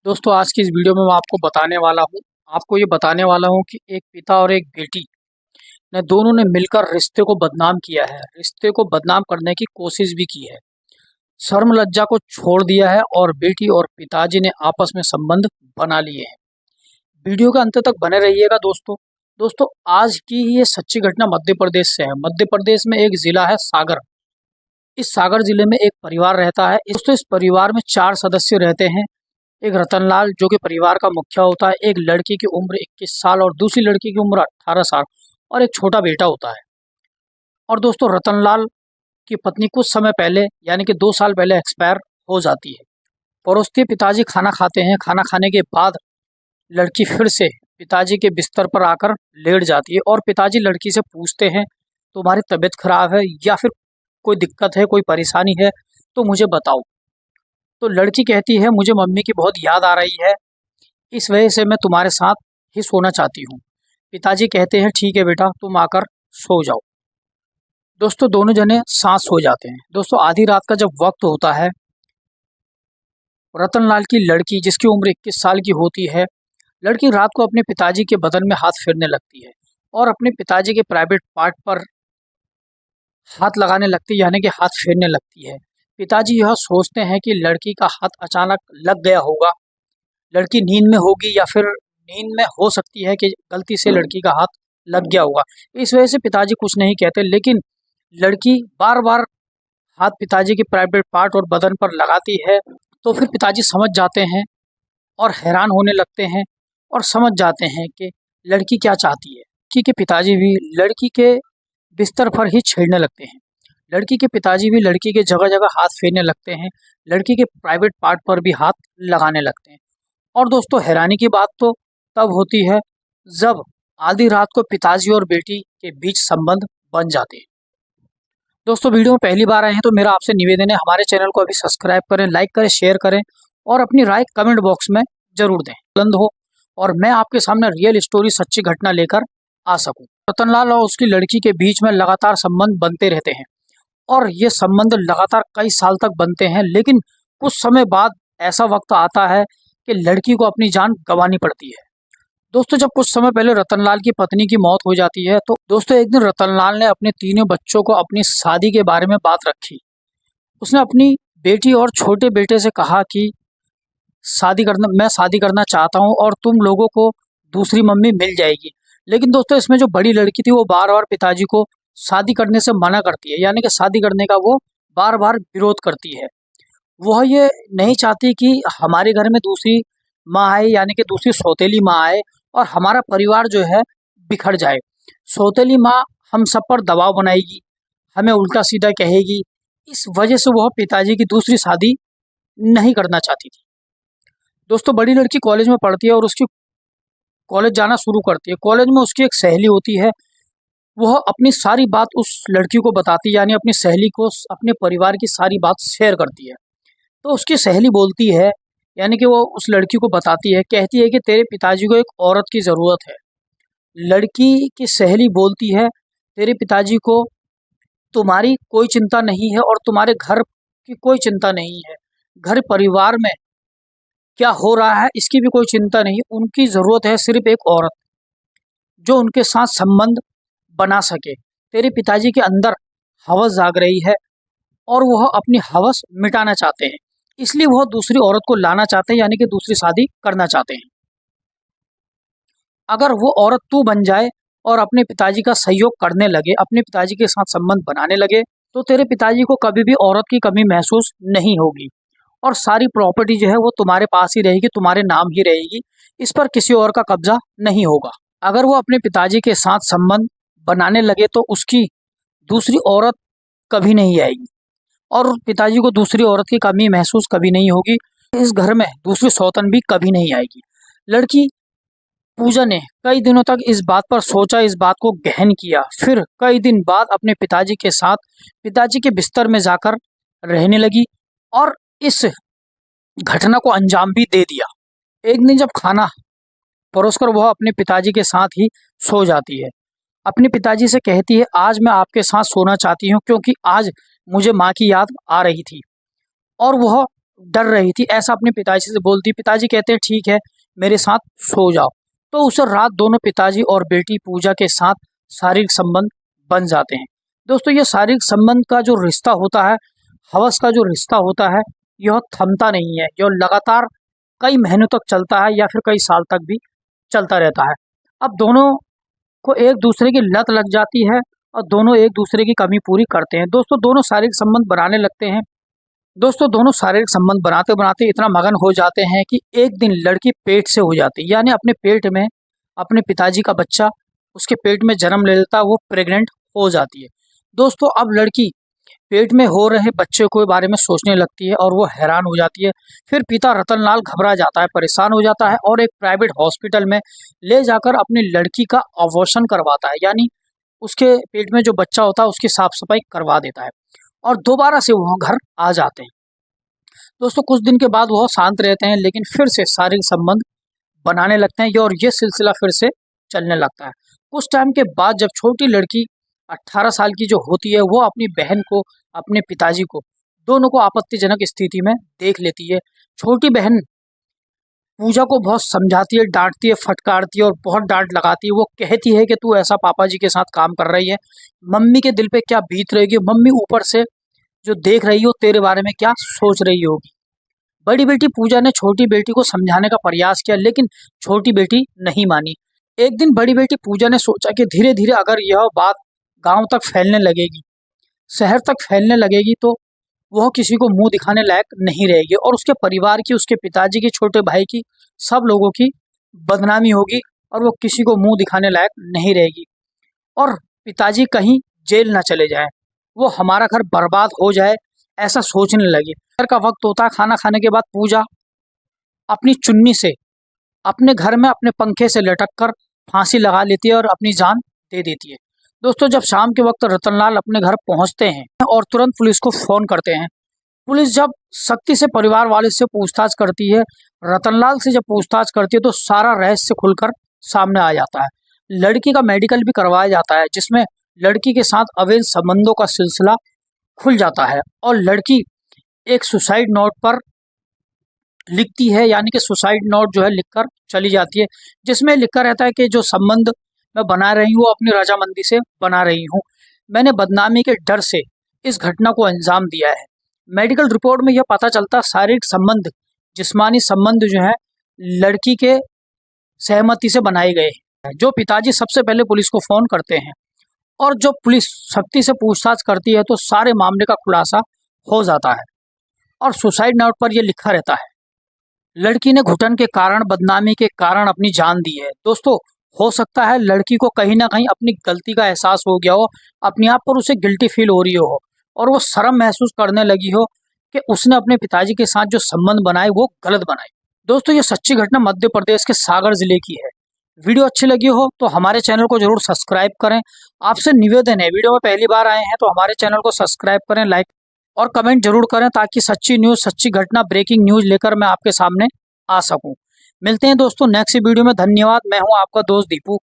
दोस्तों आज की इस वीडियो में मैं आपको ये बताने वाला हूँ कि एक पिता और एक बेटी ने दोनों ने मिलकर रिश्ते को बदनाम किया है। रिश्ते को बदनाम करने की कोशिश भी की है। शर्म लज्जा को छोड़ दिया है और बेटी और पिताजी ने आपस में संबंध बना लिए हैं। वीडियो के अंत तक बने रहिएगा दोस्तों। दोस्तों आज की ये सच्ची घटना मध्य प्रदेश से है। मध्य प्रदेश में एक जिला है सागर। इस सागर जिले में एक परिवार रहता है। दोस्तों इस परिवार में 4 सदस्य रहते हैं। एक रतनलाल जो कि परिवार का मुखिया होता है, एक लड़की की उम्र 21 साल और दूसरी लड़की की उम्र 18 साल और एक छोटा बेटा होता है। और दोस्तों रतनलाल की पत्नी कुछ समय पहले यानी कि 2 साल पहले एक्सपायर हो जाती है। पड़ोसी पिताजी खाना खाते हैं। खाना खाने के बाद लड़की फिर से पिताजी के बिस्तर पर आकर लेट जाती है और पिताजी लड़की से पूछते हैं तुम्हारी तबीयत खराब है या फिर कोई दिक्कत है, कोई परेशानी है तो मुझे बताओ। तो लड़की कहती है मुझे मम्मी की बहुत याद आ रही है, इस वजह से मैं तुम्हारे साथ ही सोना चाहती हूँ। पिताजी कहते हैं ठीक है बेटा तुम आकर सो जाओ। दोस्तों दोनों जने साथ सो जाते हैं। दोस्तों आधी रात का जब वक्त होता है, रतनलाल की लड़की जिसकी उम्र 21 साल की होती है, लड़की रात को अपने पिताजी के बदन में हाथ फेरने लगती है और अपने पिताजी के प्राइवेट पार्ट पर हाथ लगाने लगती है यानी कि हाथ फेरने लगती है। पिताजी यह सोचते हैं कि लड़की का हाथ अचानक लग गया होगा, लड़की नींद में होगी या फिर नींद में हो सकती है कि गलती से लड़की का हाथ लग गया होगा। इस वजह से पिताजी कुछ नहीं कहते, लेकिन लड़की बार बार हाथ पिताजी के प्राइवेट पार्ट और बदन पर लगाती है। तो फिर पिताजी समझ जाते हैं और हैरान होने लगते हैं और समझ जाते हैं कि लड़की क्या चाहती है। लड़की के पिताजी भी लड़की के बिस्तर पर ही छेड़ने लगते हैं। लड़की के पिताजी भी लड़की के जगह जगह हाथ फेरने लगते हैं, लड़की के प्राइवेट पार्ट पर भी हाथ लगाने लगते हैं। और दोस्तों हैरानी की बात तो तब होती है जब आधी रात को पिताजी और बेटी के बीच संबंध बन जाते हैं। दोस्तों वीडियो में पहली बार आए हैं तो मेरा आपसे निवेदन है हमारे चैनल को अभी सब्सक्राइब करें, लाइक करें, शेयर करें और अपनी राय कमेंट बॉक्स में जरूर दें। बुलंद हो और मैं आपके सामने रियल स्टोरी सच्ची घटना लेकर आ सकूं। रतनलाल और उसकी लड़की के बीच में लगातार संबंध बनते रहते हैं और ये संबंध लगातार कई साल तक बनते हैं, लेकिन कुछ समय बाद ऐसा वक्त आता है कि लड़की को अपनी जान गंवानी पड़ती है। दोस्तों जब कुछ समय पहले रतनलाल की पत्नी की मौत हो जाती है तो दोस्तों एक दिन रतनलाल ने अपने तीनों बच्चों को अपनी शादी के बारे में बात रखी। उसने अपनी बेटी और छोटे बेटे से कहा कि मैं शादी करना चाहता हूँ और तुम लोगों को दूसरी मम्मी मिल जाएगी। लेकिन दोस्तों इसमें जो बड़ी लड़की थी वो बार बार पिताजी को शादी करने से मना करती है, यानी कि शादी करने का वो बार बार विरोध करती है। वह ये नहीं चाहती कि हमारे घर में दूसरी माँ आए यानी कि दूसरी सौतेली माँ आए और हमारा परिवार जो है बिखर जाए। सौतेली माँ हम सब पर दबाव बनाएगी, हमें उल्टा सीधा कहेगी। इस वजह से वह पिताजी की दूसरी शादी नहीं करना चाहती थी। दोस्तों बड़ी लड़की कॉलेज में पढ़ती है और उसकी कॉलेज जाना शुरू करती है। कॉलेज में उसकी एक सहेली होती है, वह अपनी सारी बात उस लड़की को बताती है, यानी अपनी सहेली को अपने परिवार की सारी बात शेयर करती है। तो उसकी सहेली बोलती है, यानी कि वो उस लड़की को बताती है, कहती है कि तेरे पिताजी को एक औरत की ज़रूरत है। लड़की की सहेली बोलती है तेरे पिताजी को तुम्हारी कोई चिंता नहीं है और तुम्हारे घर की कोई चिंता नहीं है, घर परिवार में क्या हो रहा है इसकी भी कोई चिंता नहीं, उनकी ज़रूरत है सिर्फ एक औरत जो उनके साथ संबंध बना सके। तेरे पिताजी के अंदर हवस जाग रही है और वह अपनी हवस मिटाना चाहते हैं, इसलिए वह दूसरी औरत को लाना चाहते हैं, यानी कि दूसरी शादी करना चाहते हैं। अगर वो औरत तू बन जाए और अपने पिताजी का सहयोग करने लगे, अपने पिताजी के साथ संबंध बनाने लगे, तो तेरे पिताजी को कभी भी औरत की कमी महसूस नहीं होगी और सारी प्रॉपर्टी जो है वो तुम्हारे पास ही रहेगी, तुम्हारे नाम ही रहेगी, इस पर किसी और का कब्जा नहीं होगा। अगर वो अपने पिताजी के साथ संबंध बनाने लगे तो उसकी दूसरी औरत कभी नहीं आएगी और पिताजी को दूसरी औरत की कमी महसूस कभी नहीं होगी। इस घर में दूसरी सौतन भी कभी नहीं आएगी। लड़की पूजा ने कई दिनों तक इस बात पर सोचा, इस बात को गहन किया। फिर कई दिन बाद अपने पिताजी के साथ पिताजी के बिस्तर में जाकर रहने लगी और इस घटना को अंजाम भी दे दिया। एक दिन जब खाना परोसकर वह अपने पिताजी के साथ ही सो जाती है, अपने पिताजी से कहती है आज मैं आपके साथ सोना चाहती हूँ क्योंकि आज मुझे माँ की याद आ रही थी। और वह डर रही थी, ऐसा अपने पिताजी से बोलती। पिताजी कहते हैं ठीक है, मेरे साथ सो जाओ। तो उस रात दोनों पिताजी और बेटी पूजा के साथ शारीरिक संबंध बन जाते हैं। दोस्तों ये शारीरिक संबंध का जो रिश्ता होता है, हवस का जो रिश्ता होता है, यह थमता नहीं है, यह लगातार कई महीनों तक चलता है या फिर कई साल तक भी चलता रहता है। अब दोनों को एक दूसरे की लत लग जाती है और दोनों एक दूसरे की कमी पूरी करते हैं। दोस्तों दोनों शारीरिक संबंध बनाने लगते हैं। दोस्तों दोनों शारीरिक संबंध बनाते बनाते इतना मगन हो जाते हैं कि एक दिन लड़की पेट से हो जाती है, यानी अपने पेट में अपने पिताजी का बच्चा उसके पेट में जन्म ले लेता है, वो प्रेग्नेंट हो जाती है। दोस्तों अब लड़की पेट में हो रहे बच्चे के बारे में सोचने लगती है और वो हैरान हो जाती है। फिर पिता रतनलाल घबरा जाता है, परेशान हो जाता है और एक प्राइवेट हॉस्पिटल में ले जाकर अपनी लड़की का अबॉर्शन करवाता है, यानी उसके पेट में जो बच्चा होता है उसकी साफ सफाई करवा देता है और दोबारा से वह घर आ जाते हैं। दोस्तों कुछ दिन के बाद वह शांत रहते हैं, लेकिन फिर से शारीरिक संबंध बनाने लगते हैं और ये सिलसिला फिर से चलने लगता है। कुछ टाइम के बाद जब छोटी लड़की 18 साल की जो होती है, वो अपनी बहन को, अपने पिताजी को, दोनों को आपत्तिजनक स्थिति में देख लेती है। छोटी बहन पूजा को बहुत समझाती है, डांटती है, फटकारती है और बहुत डांट लगाती है। वो कहती है कि तू ऐसा पापा जी के साथ काम कर रही है, मम्मी के दिल पे क्या बीत रहेगी, मम्मी ऊपर से जो देख रही हो तेरे बारे में क्या सोच रही होगी। बड़ी बेटी पूजा ने छोटी बेटी को समझाने का प्रयास किया, लेकिन छोटी बेटी नहीं मानी। एक दिन बड़ी बेटी पूजा ने सोचा कि धीरे धीरे अगर यह बात गांव तक फैलने लगेगी, शहर तक फैलने लगेगी, तो वह किसी को मुंह दिखाने लायक नहीं रहेगी और उसके परिवार की, उसके पिताजी की, छोटे भाई की, सब लोगों की बदनामी होगी और वो किसी को मुंह दिखाने लायक नहीं रहेगी। और पिताजी कहीं जेल ना चले जाए, वो हमारा घर बर्बाद हो जाए, ऐसा सोचने लगी। घर का वक्त होता है, खाना खाने के बाद पूजा अपनी चुन्नी से अपने घर में अपने पंखे से लटक कर फांसी लगा लेती है और अपनी जान दे देती है। दोस्तों जब शाम के वक्त रतनलाल अपने घर पहुंचते हैं और तुरंत पुलिस को फोन करते हैं। पुलिस जब सख्ती से परिवार वाले से पूछताछ करती है, रतनलाल से जब पूछताछ करती है, तो सारा रहस्य खुलकर सामने आ जाता है। लड़की का मेडिकल भी करवाया जाता है, जिसमें लड़की के साथ अवैध संबंधों का सिलसिला खुल जाता है और लड़की एक सुसाइड नोट पर लिखती है, यानी कि सुसाइड नोट जो है लिखकर चली जाती है, जिसमें लिखा रहता है कि जो संबंध मैं बना रही हूँ अपनी रजामंदी से बना रही हूँ, मैंने बदनामी के डर से इस घटना को अंजाम दिया है। मेडिकल रिपोर्ट में यह पता चलता शारीरिक संबंध, जिस्मानी संबंध जो है लड़की के सहमति से बनाए गए हैं। जो पिताजी सबसे पहले पुलिस को फोन करते हैं और जो पुलिस सख्ती से पूछताछ करती है, तो सारे मामले का खुलासा हो जाता है और सुसाइड नोट पर यह लिखा रहता है, लड़की ने घुटन के कारण, बदनामी के कारण अपनी जान दी है। दोस्तों हो सकता है लड़की को कहीं ना कहीं अपनी गलती का एहसास हो गया हो, अपने आप पर उसे गिल्टी फील हो रही हो और वो शर्म महसूस करने लगी हो कि उसने अपने पिताजी के साथ जो संबंध बनाए वो गलत बनाए। दोस्तों ये सच्ची घटना मध्य प्रदेश के सागर जिले की है। वीडियो अच्छी लगी हो तो हमारे चैनल को जरूर सब्सक्राइब करें। आपसे निवेदन है, वीडियो में पहली बार आए हैं तो हमारे चैनल को सब्सक्राइब करें, लाइक और कमेंट जरूर करें, ताकि सच्ची न्यूज़, सच्ची घटना, ब्रेकिंग न्यूज़ लेकर मैं आपके सामने आ सकूं। मिलते हैं दोस्तों नेक्स्ट वीडियो में। धन्यवाद। मैं हूं आपका दोस्त दीपू।